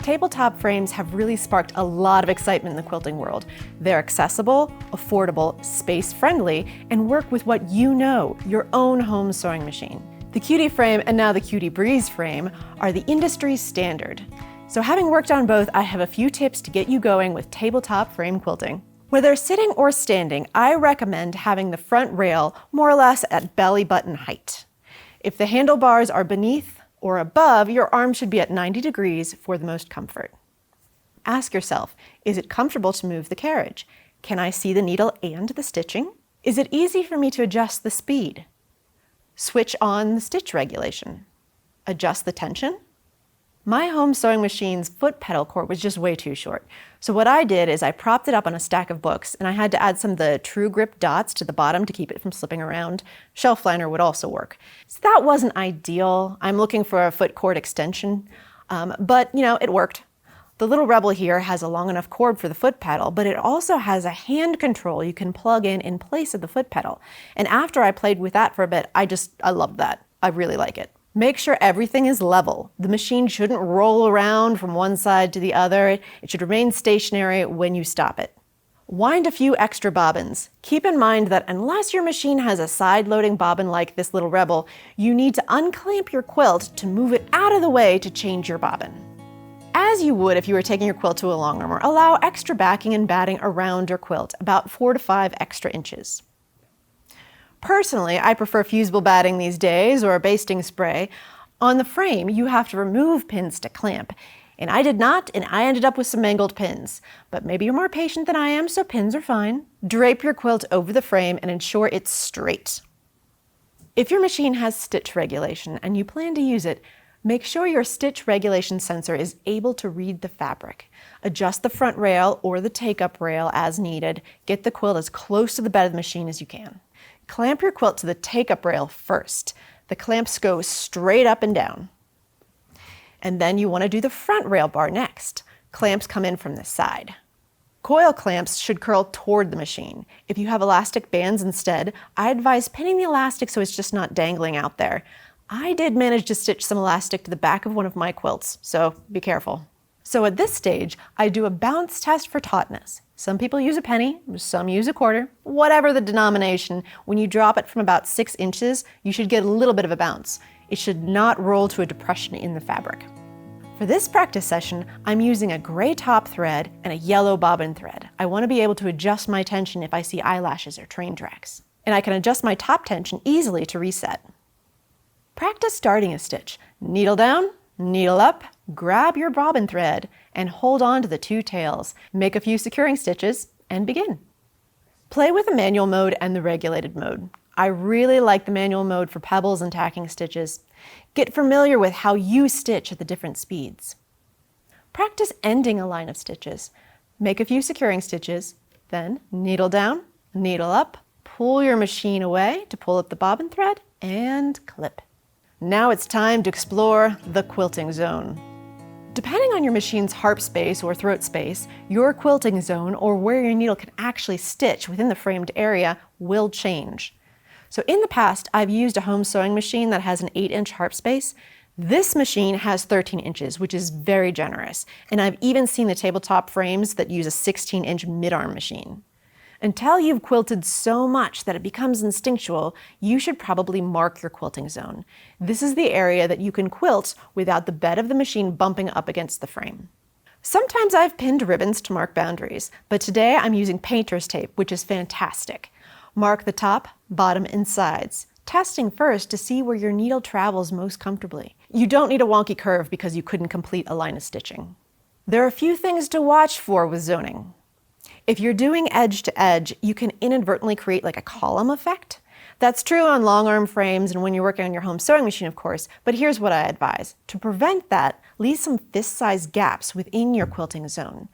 Tabletop frames have really sparked a lot of excitement in the quilting world. They're accessible, affordable, space-friendly, and work with what you know, your own home sewing machine. The Cutie frame and now the Cutie Breeze frame are the industry standard. So having worked on both, I have a few tips to get you going with tabletop frame quilting. Whether sitting or standing, I recommend having the front rail more or less at belly button height. If the handlebars are beneath or above, your arm should be at 90 degrees for the most comfort. Ask yourself, is it comfortable to move the carriage? Can I see the needle and the stitching? Is it easy for me to adjust the speed? Switch on the stitch regulation. Adjust the tension. My home sewing machine's foot pedal cord was just way too short. So what I did is I propped it up on a stack of books, and I had to add some of the True Grip dots to the bottom to keep it from slipping around. Shelf liner would also work. So that wasn't ideal. I'm looking for a foot cord extension, but it worked. The little Rebel here has a long enough cord for the foot pedal, but it also has a hand control you can plug in place of the foot pedal. And after I played with that for a bit, I loved that. I really like it. Make sure everything is level. The machine shouldn't roll around from one side to the other. It should remain stationary when you stop it. Wind a few extra bobbins. Keep in mind that unless your machine has a side-loading bobbin like this little Rebel, you need to unclamp your quilt to move it out of the way to change your bobbin. As you would if you were taking your quilt to a long armor, allow extra backing and batting around your quilt, about 4 to 5 extra inches. Personally, I prefer fusible batting these days or basting spray. On the frame, you have to remove pins to clamp. And I did not, and I ended up with some mangled pins. But maybe you're more patient than I am, so pins are fine. Drape your quilt over the frame and ensure it's straight. If your machine has stitch regulation and you plan to use it, make sure your stitch regulation sensor is able to read the fabric. Adjust the front rail or the take-up rail as needed. Get the quilt as close to the bed of the machine as you can. Clamp your quilt to the take-up rail first. The clamps go straight up and down. And then you want to do the front rail bar next. Clamps come in from the side. Coil clamps should curl toward the machine. If you have elastic bands instead, I advise pinning the elastic so it's just not dangling out there. I did manage to stitch some elastic to the back of one of my quilts, so be careful. So at this stage, I do a bounce test for tautness. Some people use a penny, some use a quarter. Whatever the denomination, when you drop it from about 6 inches, you should get a little bit of a bounce. It should not roll to a depression in the fabric. For this practice session, I'm using a gray top thread and a yellow bobbin thread. I want to be able to adjust my tension if I see eyelashes or train tracks. And I can adjust my top tension easily to reset. Practice starting a stitch. Needle down, needle up, grab your bobbin thread, and hold on to the 2 tails. Make a few securing stitches, and begin. Play with the manual mode and the regulated mode. I really like the manual mode for pebbles and tacking stitches. Get familiar with how you stitch at the different speeds. Practice ending a line of stitches. Make a few securing stitches, then needle down, needle up, pull your machine away to pull up the bobbin thread, and clip. Now it's time to explore the quilting zone. Depending on your machine's harp space or throat space, your quilting zone, or where your needle can actually stitch within the framed area, will change. So in the past, I've used a home sewing machine that has an 8-inch harp space. This machine has 13 inches, which is very generous. And I've even seen the tabletop frames that use a 16-inch mid-arm machine. Until you've quilted so much that it becomes instinctual, you should probably mark your quilting zone. This is the area that you can quilt without the bed of the machine bumping up against the frame. Sometimes I've pinned ribbons to mark boundaries, but today I'm using painter's tape, which is fantastic. Mark the top, bottom, and sides, testing first to see where your needle travels most comfortably. You don't need a wonky curve because you couldn't complete a line of stitching. There are a few things to watch for with zoning. If you're doing edge to edge, you can inadvertently create like a column effect. That's true on long arm frames and when you're working on your home sewing machine, of course, but here's what I advise. To prevent that, leave some fist-sized gaps within your quilting zone.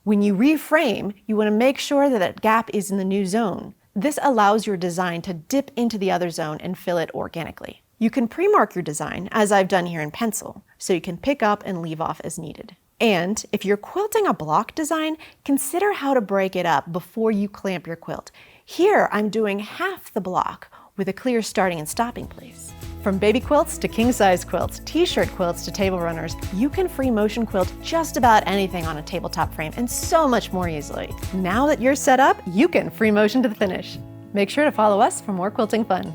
When you reframe, you want to make sure that that gap is in the new zone. This allows your design to dip into the other zone and fill it organically. You can pre-mark your design, as I've done here in pencil, so you can pick up and leave off as needed. And if you're quilting a block design, consider how to break it up before you clamp your quilt. Here, I'm doing half the block with a clear starting and stopping place. From baby quilts to king-size quilts, t-shirt quilts to table runners, you can free motion quilt just about anything on a tabletop frame and so much more easily. Now that you're set up, you can free motion to the finish. Make sure to follow us for more quilting fun.